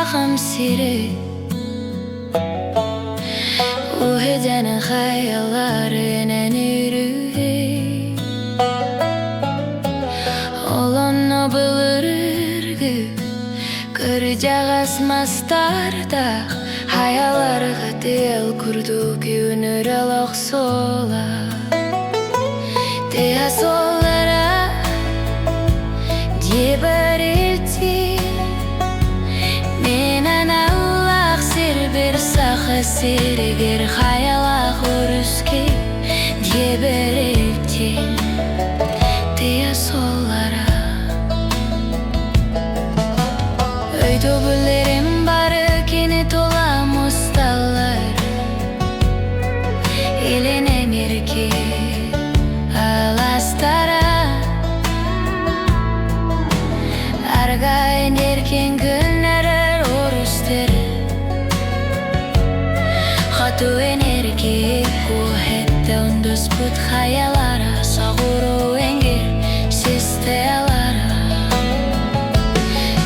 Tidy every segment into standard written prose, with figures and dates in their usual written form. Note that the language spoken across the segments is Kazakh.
сахам сири Уһеден хаялларынан үрүгей Олонно былырыргы Көр жагасмастарда Хаяларга тел курду күнөр олоксола Теа солара Дебарелти Менен Аллах сирбер саха сиргер Хаялах уруске Дебарелти Теа солара Өйдөбүлерим бары кени тола мусталар Элене мерке аластара Аргайын эркен күннерер орустері Хату энерге кухетте ундуспут хаялара Сағуру энгер систелара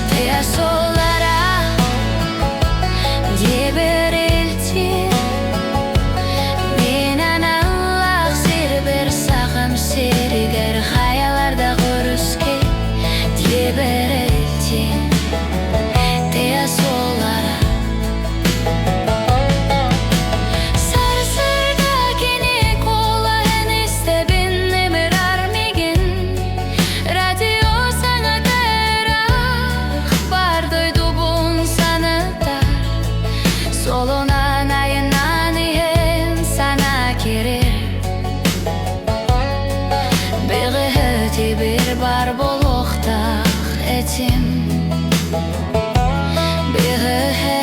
Теа солара деберелти Менен Аллах сирбер сахам сиргер Хаяларда горуске деберелти Теа солара Сарсырда кене колайын истебин эмир армигин Радио саңа тайрақ бар дойдубун санытар Солунан айынан иен сана керер Беғі бір бар болохтақ этим Беғі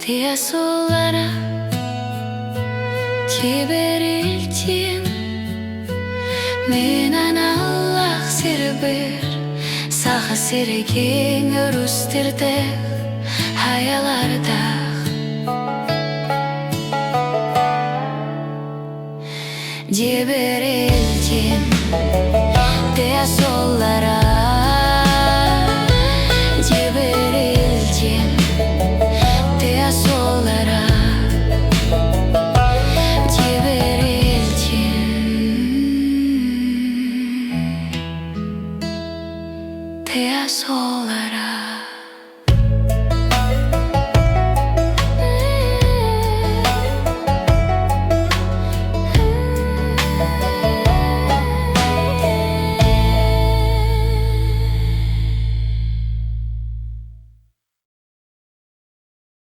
Теа солара Теберелтин Менен Аллах сирбер Саха сирген өрүстерде Хаялардақ Деберелтин Теа солара Деберелтин Теа солара Деберелтин Теа солара